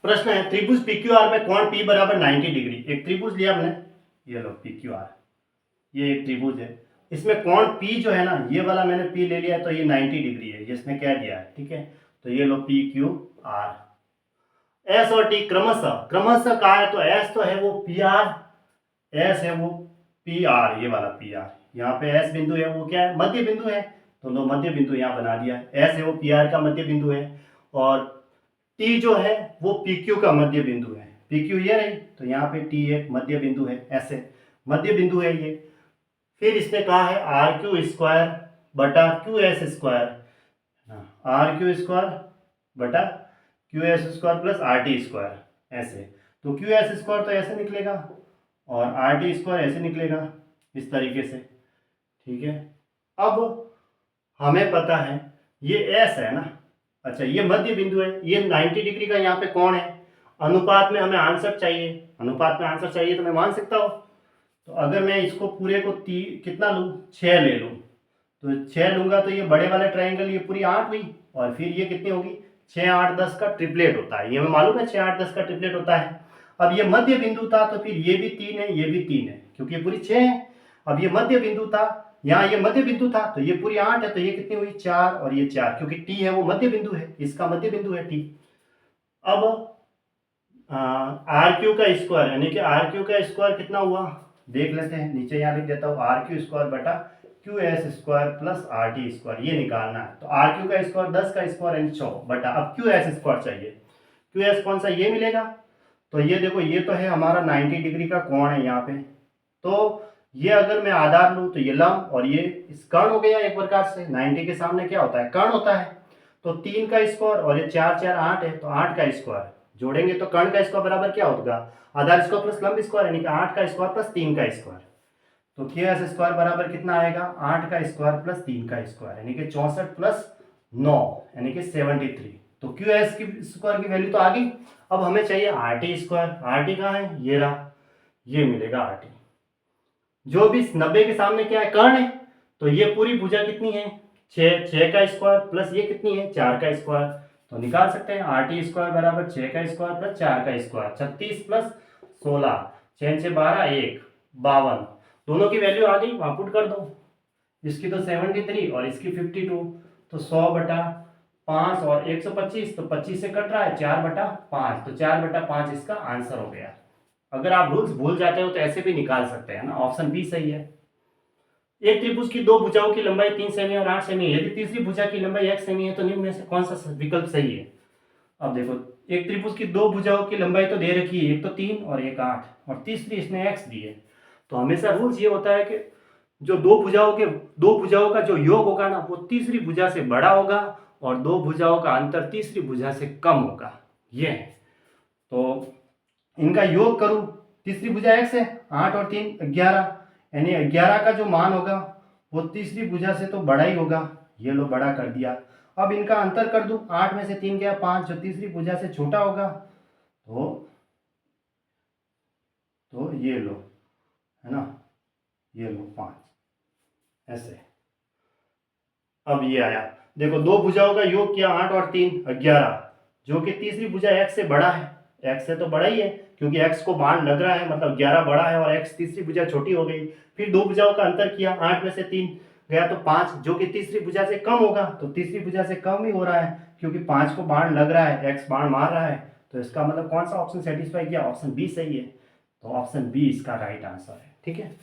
प्रश्न है त्रिभुज PQR में कोण P बराबर 90 डिग्री। एक त्रिभुज लिया हमने, ये लो PQR, ये एक त्रिभुज है। इसमें कोण P जो है ना, ये वाला मैंने P ले लिया तो ये 90 डिग्री है, ये इसने क्या दिया है, ठीक है। तो ये लो PQR। S और T क्रमशः कहा है तो S तो है वो PR, S है वो PR, ये वाला PR। यहाँ पे S बिंदु है वो क्या है, मध्य बिंदु है, तो लो मध्य बिंदु यहाँ बना दिया। S है वो PR का मध्य बिंदु है और T जो है वो PQ का मध्य बिंदु है। PQ ये रही, तो यहाँ पे T एक मध्य बिंदु है, ऐसे मध्य बिंदु है ये। फिर इसने कहा है RQ² बटा QS² RQ² बटा QS² प्लस RT², ऐसे। तो QS² तो ऐसे निकलेगा और RT² ऐसे निकलेगा, इस तरीके से, ठीक है। अब हमें पता है ये S है ना, अच्छा ये मध्य बिंदु है, ये 90 डिग्री का यहाँ पे कोण है। अनुपात में हमें आंसर चाहिए, अनुपात में आंसर चाहिए तो मैं मान सकता हूँ। तो अगर मैं इसको पूरे को कितना लूँ, 6 ले लूँ, तो 6 लूँगा तो ये बड़े वाले ट्रायंगल ये पूरी 8 हुई, और फिर ये कितनी होगी, 6, 8, 10 का ट्रिपलेट होता है, ये हमें मालूम है 6, 8, 10 का ट्रिपलेट होता है। अब ये मध्य बिंदु था तो फिर ये भी 3 है, ये भी 3 है, क्योंकि ये पूरी 6 है। अब ये मध्य बिंदु था, यहाँ ये मध्य बिंदु था तो ये पूरी 8 है, तो ये कितनी हुई, 4 और ये 4, क्योंकि T है वो मध्य बिंदु है, इसका मध्य बिंदु है T। अब RQ का स्क्वायर यानी कि RQ का स्क्वायर कितना हुआ देख लेते हैं, नीचे यहाँ लिख देता हूँ RQ² बटा QS² प्लस RT², ये निकालना है। तो RQ का स्क्वायर 10 का स्क्वायर यानी 100 बटा, अब QS² चाहिए, QS कौन सा, ये मिलेगा। तो ये देखो, ये तो है हमारा 90 डिग्री का कोण है यहाँ पे, तो ये अगर मैं आधार लूँ तो ये लंब और ये इस कर्ण हो गया एक प्रकार से। 90 के सामने क्या होता है, कर्ण होता है। तो 3 का स्क्वायर और ये 4, 4, 8 है, तो 8 का स्क्वायर जोड़ेंगे तो कर्ण का स्क्वायर बराबर क्या होगा, आधार स्क्वायर प्लस लंब स्क्वायर, यानी कि 8 का स्क्वायर प्लस 3 का स्क्वायर। तो QS² बराबर कितना आएगा, 8 का स्क्वायर प्लस 3 का स्क्वायर, यानी कि 64 प्लस 9 यानी कि 73। तो QS² की वैल्यू तो आ गई। अब हमें चाहिए RT²। RT कहाँ है, ये रहा, ये मिलेगा RT। जो भी 90 के सामने क्या है, कर्ण है, तो ये पूरी भुजा कितनी है, 6 का स्क्वायर प्लस ये कितनी है, 4 का स्क्वायर। तो निकाल सकते हैं RT² बराबर 6 का स्क्वायर प्लस 4 का स्क्वायर, 36 प्लस 16, 6 से 12, 1, 52। दोनों की वैल्यू आ गई, वहां पुट कर दो। इसकी तो 73 और इसकी 52, तो 100 बटा 5 और 125, तो 25 से कट रहा है, 4 बटा 5, तो 4 बटा 5 इसका आंसर हो गया। अगर आप रूल्स भूल जाते हो तो ऐसे भी निकाल सकते हैं ना, ऑप्शन बी सही है। एक त्रिभुज की दो भुजाओं की लंबाई 3 सेमी और 8 सेमी, यदि तीसरी भुजा की लंबाई 1 सेमी है तो निम्न में से कौन सा विकल्प सही है। अब देखो, एक त्रिभुज की दो भुजाओं की लंबाई तो दे रखी है, एक तो 3 और एक 8, और तीसरी इसने x दी है। तो हमेशा रूल्स ये होता है कि जो दो भुजाओं का जो योग होगा ना, वो तीसरी भुजा से बड़ा होगा और दो भुजाओं का अंतर तीसरी भुजा से कम होगा, ये है। तो इनका योग करूं, तीसरी भुजा x है, 8 और 3 11, यानी 11 का जो मान होगा वो तीसरी भुजा से तो बड़ा ही होगा, ये लो बड़ा कर दिया। अब इनका अंतर कर दूं, 8 में से 3 गया 5, जो तीसरी भुजा से छोटा होगा, तो ये लो, है ना, ये लो 5, ऐसे। अब ये आया, देखो दो भुजाओं का योग किया 8 और 3 11, जो कि तीसरी भुजा x से बड़ा है, x से तो बड़ा ही है क्योंकि x को बाण लग रहा है, मतलब 11 बड़ा है और x तीसरी भुजा छोटी हो गई। फिर दो भुजाओं का अंतर किया, 8 में से 3 गया तो 5, जो कि तीसरी भुजा से कम होगा, तो तीसरी भुजा से कम ही हो रहा है क्योंकि 5 को बाण लग रहा है, x बाण मार रहा है। तो इसका मतलब कौन सा ऑप्शन सेटिस्फाई किया, ऑप्शन बी सही है। तो ऑप्शन बी इसका राइट आंसर है, ठीक है।